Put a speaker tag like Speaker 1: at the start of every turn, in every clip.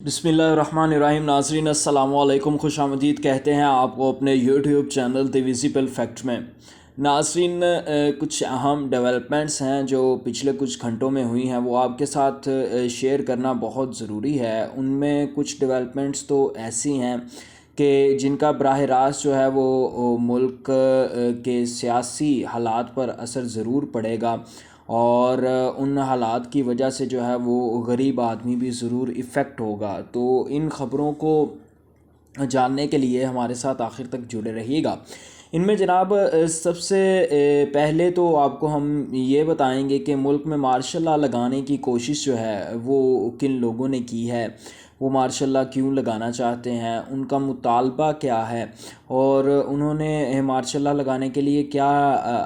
Speaker 1: بسم اللہ الرحمن الرحیم۔ ناظرین السلام علیکم، خوش آمدید کہتے ہیں آپ کو اپنے یوٹیوب چینل دی ویزیبل فیکٹ میں۔ ناظرین، کچھ اہم ڈیولپمنٹس ہیں جو پچھلے کچھ گھنٹوں میں ہوئی ہیں، وہ آپ کے ساتھ شیئر کرنا بہت ضروری ہے۔ ان میں کچھ ڈیولپمنٹس تو ایسی ہیں کہ جن کا براہ راست جو ہے وہ ملک کے سیاسی حالات پر اثر ضرور پڑے گا، اور ان حالات کی وجہ سے جو ہے وہ غریب آدمی بھی ضرور افیکٹ ہوگا۔ تو ان خبروں کو جاننے کے لیے ہمارے ساتھ آخر تک جڑے رہیے گا۔ ان میں جناب سب سے پہلے تو آپ کو ہم یہ بتائیں گے کہ ملک میں مارشل لا لگانے کی کوشش جو ہے وہ کن لوگوں نے کی ہے، وہ مارشل لا کیوں لگانا چاہتے ہیں، ان کا مطالبہ کیا ہے، اور انہوں نے مارشل لا لگانے کے لیے کیا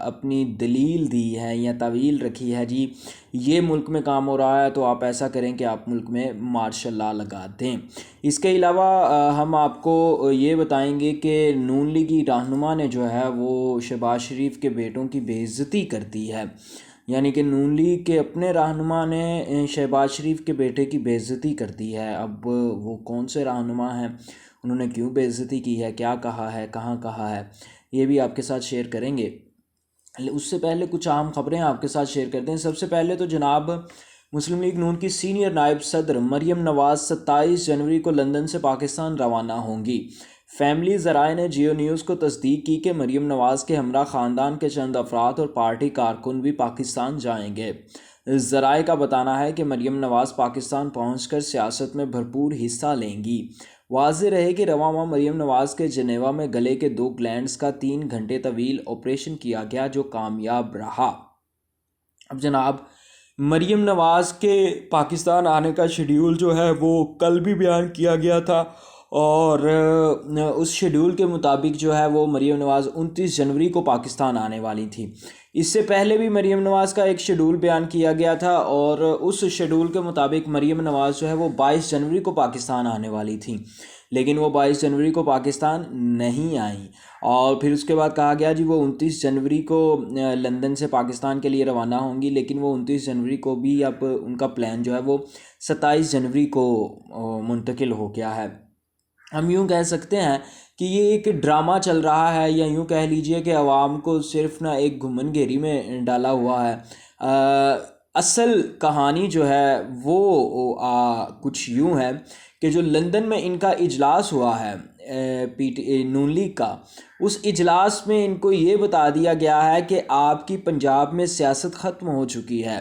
Speaker 1: اپنی دلیل دی ہے یا تعویل رکھی ہے۔ جی یہ ملک میں کام ہو رہا ہے تو آپ ایسا کریں کہ آپ ملک میں مارشل لا لگا دیں۔ اس کے علاوہ ہم آپ کو یہ بتائیں گے کہ نون لیگی رہنما نے جو ہے وہ شہباز شریف کے بیٹوں کی بے عزتی کر دی ہے، یعنی کہ نون لیگ کے اپنے رہنما نے شہباز شریف کے بیٹے کی بے عزتی کر دی ہے۔ اب وہ کون سے رہنما ہیں، انہوں نے کیوں بے عزتی کی ہے، کیا کہا ہے، کہاں کہا ہے، یہ بھی آپ کے ساتھ شیئر کریں گے۔ اس سے پہلے کچھ اہم خبریں آپ کے ساتھ شیئر کرتے ہیں۔ سب سے پہلے تو جناب مسلم لیگ نون کی سینئر نائب صدر مریم نواز 27 جنوری کو لندن سے پاکستان روانہ ہوں گی۔ فیملی ذرائع نے جیو نیوز کو تصدیق کی کہ مریم نواز کے ہمراہ خاندان کے چند افراد اور پارٹی کارکن بھی پاکستان جائیں گے۔ ذرائع کا بتانا ہے کہ مریم نواز پاکستان پہنچ کر سیاست میں بھرپور حصہ لیں گی۔ واضح رہے کہ رواں ماہ مریم نواز کے جنیوا میں گلے کے 2 گلینڈز کا 3 گھنٹے طویل آپریشن کیا گیا جو کامیاب رہا۔ اب جناب مریم نواز کے پاکستان آنے کا شیڈیول جو ہے وہ کل بھی بیان کیا گیا تھا، اور اس شیڈیول کے مطابق جو ہے وہ مریم نواز 29 جنوری کو پاکستان آنے والی تھی۔ اس سے پہلے بھی مریم نواز کا ایک شیڈول بیان کیا گیا تھا، اور اس شیڈول کے مطابق مریم نواز جو ہے وہ 22 جنوری کو پاکستان آنے والی تھی، لیکن وہ 22 جنوری کو پاکستان نہیں آئیں، اور پھر اس کے بعد کہا گیا جی وہ 29 جنوری کو لندن سے پاکستان کے لیے روانہ ہوں گی، لیکن وہ 29 جنوری کو بھی اب ان کا پلان جو ہے وہ 27 جنوری کو منتقل ہو گیا ہے۔ ہم یوں کہہ سکتے ہیں کہ یہ ایک ڈرامہ چل رہا ہے، یا یوں کہہ لیجئے کہ عوام کو صرف نہ ایک گھمن گیری میں ڈالا ہوا ہے۔ اصل کہانی جو ہے وہ کچھ یوں ہے کہ جو لندن میں ان کا اجلاس ہوا ہے نون لیگ کا، اس اجلاس میں ان کو یہ بتا دیا گیا ہے کہ آپ کی پنجاب میں سیاست ختم ہو چکی ہے۔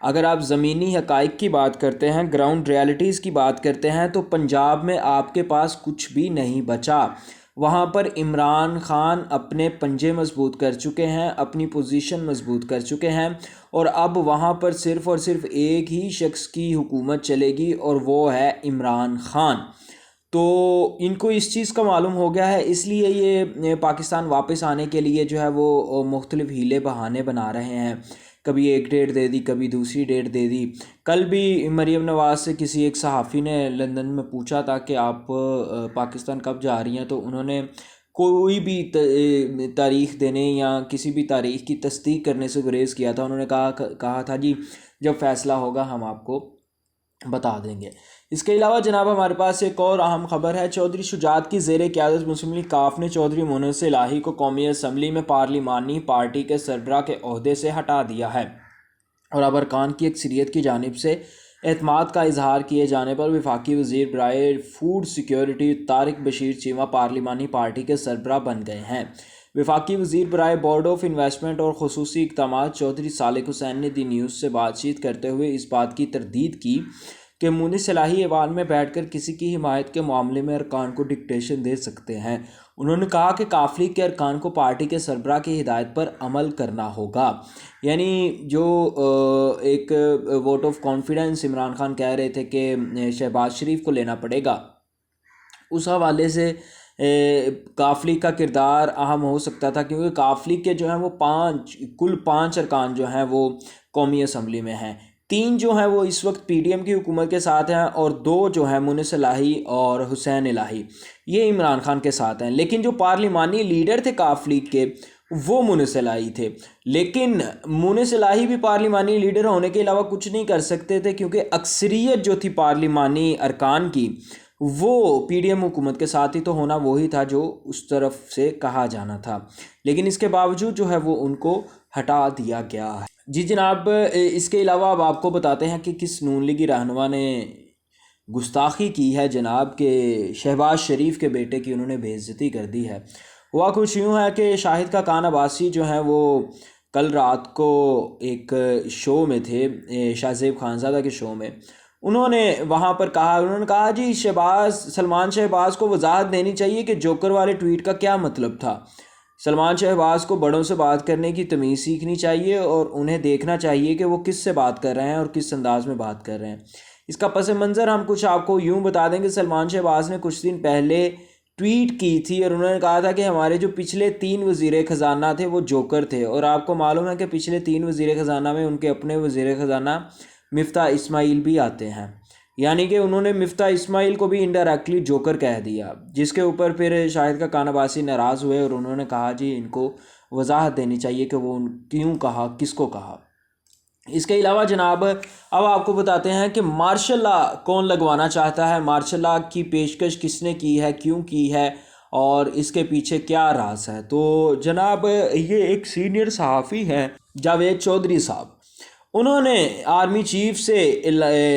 Speaker 1: اگر آپ زمینی حقائق کی بات کرتے ہیں، گراؤنڈ ریالٹیز کی بات کرتے ہیں، تو پنجاب میں آپ کے پاس کچھ بھی نہیں بچا۔ وہاں پر عمران خان اپنے پنجے مضبوط کر چکے ہیں، اپنی پوزیشن مضبوط کر چکے ہیں، اور اب وہاں پر صرف اور صرف ایک ہی شخص کی حکومت چلے گی، اور وہ ہے عمران خان۔ تو ان کو اس چیز کا معلوم ہو گیا ہے، اس لیے یہ پاکستان واپس آنے کے لیے جو ہے وہ مختلف ہیلے بہانے بنا رہے ہیں۔ کبھی ایک ڈیٹ دے دی، کبھی دوسری ڈیٹ دے دی۔ کل بھی مریم نواز سے کسی ایک صحافی نے لندن میں پوچھا تھا کہ آپ پاکستان کب جا رہی ہیں، تو انہوں نے کوئی بھی تاریخ دینے یا کسی بھی تاریخ کی تصدیق کرنے سے گریز کیا تھا۔ انہوں نے کہا تھا جی جب فیصلہ ہوگا ہم آپ کو بتا دیں گے۔ اس کے علاوہ جناب ہمارے پاس ایک اور اہم خبر ہے۔ چودھری شجاعت کی زیر قیادت مسلم لیگ کاف نے چودھری مونس الہی کو قومی اسمبلی میں پارلیمانی پارٹی کے سربراہ کے عہدے سے ہٹا دیا ہے، اور اب ارکان کی اکثریت کی جانب سے اعتماد کا اظہار کیے جانے پر وفاقی وزیر برائے فوڈ سیکیورٹی طارق بشیر چیمہ پارلیمانی پارٹی کے سربراہ بن گئے ہیں۔ وفاقی وزیر برائے بورڈ آف انویسٹمنٹ اور خصوصی اقدامات چودھری صالح حسین نے دی نیوز سے بات چیت کرتے ہوئے اس بات کی تردید کی کہ مونس الہی ایوان میں بیٹھ کر کسی کی حمایت کے معاملے میں ارکان کو ڈکٹیشن دے سکتے ہیں۔ انہوں نے کہا کہ کاف لیگ کے ارکان کو پارٹی کے سربراہ کی ہدایت پر عمل کرنا ہوگا، یعنی جو ایک vote of confidence Imran Khan کہہ رہے تھے کہ شہباز شریف کو لینا پڑے گا، اس حوالے سے کاف لیگ کا کردار اہم ہو سکتا تھا، کیونکہ کاف لیگ کے جو ہیں وہ کل 5 ارکان جو ہیں وہ قومی اسمبلی میں ہیں۔ 3 جو ہیں وہ اس وقت پی ڈی ایم کی حکومت کے ساتھ ہیں، اور 2 جو ہیں مونس الہی اور حسین الہی، یہ عمران خان کے ساتھ ہیں۔ لیکن جو پارلیمانی لیڈر تھے کاف لیگ کے، وہ منصف صلاحی تھے، لیکن منصف صلاحی بھی پارلیمانی لیڈر ہونے کے علاوہ کچھ نہیں کر سکتے تھے، کیونکہ اکثریت جو تھی پارلیمانی ارکان کی وہ پی ڈی ایم حکومت کے ساتھ ہی تو ہونا وہی تھا جو اس طرف سے کہا جانا تھا، لیکن اس کے باوجود جو ہے وہ ان کو ہٹا دیا گیا ہے۔ جی جناب، اس کے علاوہ اب آپ کو بتاتے ہیں کہ کس نون لیگی رہنما نے گستاخی کی ہے جناب، کہ شہباز شریف کے بیٹے کی انہوں نے بے عزتی کر دی ہے۔ ہوا کچھ یوں ہے کہ شاہد خاقان عباسی جو ہیں وہ کل رات کو ایک شو میں تھے، شاہ زیب خانزادہ کے شو میں، انہوں نے وہاں پر انہوں نے کہا جی سلمان شہباز کو وضاحت دینی چاہیے کہ جوکر والے ٹویٹ کا کیا مطلب تھا۔ سلمان شہباز کو بڑوں سے بات کرنے کی تمیز سیکھنی چاہیے اور انہیں دیکھنا چاہیے کہ وہ کس سے بات کر رہے ہیں اور کس انداز میں بات کر رہے ہیں۔ اس کا پس منظر ہم کچھ آپ کو یوں بتا دیں کہ سلمان شہباز نے کچھ دن پہلے ٹویٹ کی تھی اور انہوں نے کہا تھا کہ ہمارے جو پچھلے 3 وزیر خزانہ تھے وہ جوکر تھے، اور آپ کو معلوم ہے کہ پچھلے 3 وزیر خزانہ میں ان کے اپنے وزیر خزانہ مفتاح اسماعیل بھی آتے ہیں، یعنی کہ انہوں نے مفتاح اسماعیل کو بھی انڈائریکٹلی جوکر کہہ دیا، جس کے اوپر پھر شاہد خاقان عباسی ناراض ہوئے اور انہوں نے کہا جی ان کو وضاحت دینی چاہیے کہ وہ کیوں کہا، کس کو کہا۔ اس کے علاوہ جناب اب آپ کو بتاتے ہیں کہ مارشل لا کون لگوانا چاہتا ہے، مارشل لا کی پیشکش کس نے کی ہے، کیوں کی ہے، اور اس کے پیچھے کیا راز ہے۔ تو جناب یہ ایک سینئر صحافی ہے جاوید چودھری صاحب، انہوں نے آرمی چیف سے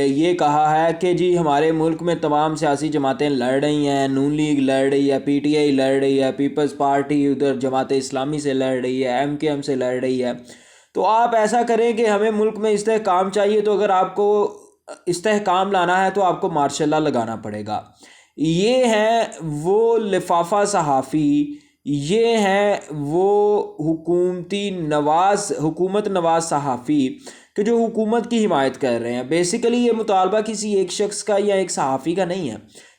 Speaker 1: یہ کہا ہے کہ جی ہمارے ملک میں تمام سیاسی جماعتیں لڑ رہی ہیں، نون لیگ لڑ رہی ہے، پی ٹی آئی لڑ رہی ہے، پیپلز پارٹی ادھر جماعت اسلامی سے لڑ رہی ہے، ایم کے ایم سے لڑ رہی ہے، تو آپ ایسا کریں کہ ہمیں ملک میں استحکام چاہیے، تو اگر آپ کو استحکام لانا ہے تو آپ کو مارشل لا لگانا پڑے گا۔ یہ ہیں وہ لفافہ صحافی، یہ ہیں وہ حکومت نواز صحافی کہ جو حکومت کی حمایت کر رہے ہیں۔ بیسیکلی یہ مطالبہ کسی ایک شخص کا یا ایک صحافی کا نہیں ہے،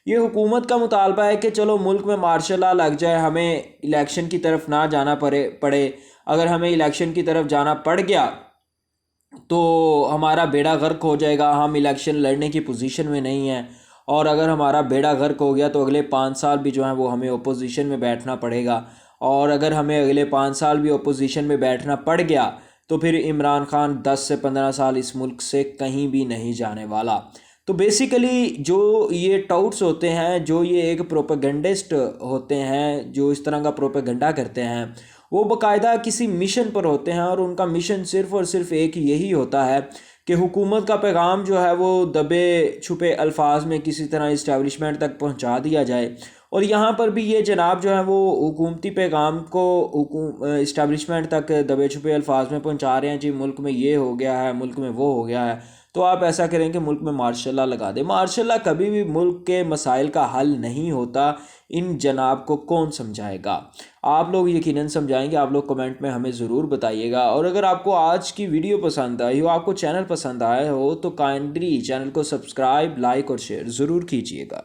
Speaker 1: یہ حکومت کا مطالبہ ہے کہ چلو ملک میں مارشل لا لگ جائے، ہمیں الیکشن کی طرف نہ جانا پڑے، اگر ہمیں الیکشن کی طرف جانا پڑ گیا تو ہمارا بیڑا غرق ہو جائے گا، ہم الیکشن لڑنے کی پوزیشن میں نہیں ہیں، اور اگر ہمارا بیڑا غرق ہو گیا تو اگلے 5 سال بھی جو ہیں وہ ہمیں اپوزیشن میں بیٹھنا پڑے گا، اور اگر ہمیں اگلے 5 سال بھی اپوزیشن میں بیٹھنا پڑ گیا تو پھر عمران خان 10 سے 15 سال اس ملک سے کہیں بھی نہیں جانے والا۔ تو بیسیکلی جو یہ ٹاؤٹس ہوتے ہیں، جو یہ ایک پروپیگنڈسٹ ہوتے ہیں، جو اس طرح کا پروپیگنڈا کرتے ہیں، وہ باقاعدہ کسی مشن پر ہوتے ہیں، اور ان کا مشن صرف اور صرف ایک یہی ہوتا ہے کہ حکومت کا پیغام جو ہے وہ دبے چھپے الفاظ میں کسی طرح اسٹیبلشمنٹ تک پہنچا دیا جائے۔ اور یہاں پر بھی یہ جناب جو ہے وہ حکومتی پیغام کو اسٹیبلشمنٹ تک دبے چھپے الفاظ میں پہنچا رہے ہیں، جی ملک میں یہ ہو گیا ہے، ملک میں وہ ہو گیا ہے، تو آپ ایسا کریں کہ ملک میں مارشل لا لگا دیں۔ مارشل لا کبھی بھی ملک کے مسائل کا حل نہیں ہوتا، ان جناب کو کون سمجھائے گا؟ آپ لوگ یقیناً سمجھائیں گے، آپ لوگ کمنٹ میں ہمیں ضرور بتائیے گا، اور اگر آپ کو آج کی ویڈیو پسند آئی ہو، آپ کو چینل پسند آیا ہو، تو کائنڈلی چینل کو سبسکرائب، لائک اور شیئر ضرور کیجیے گا۔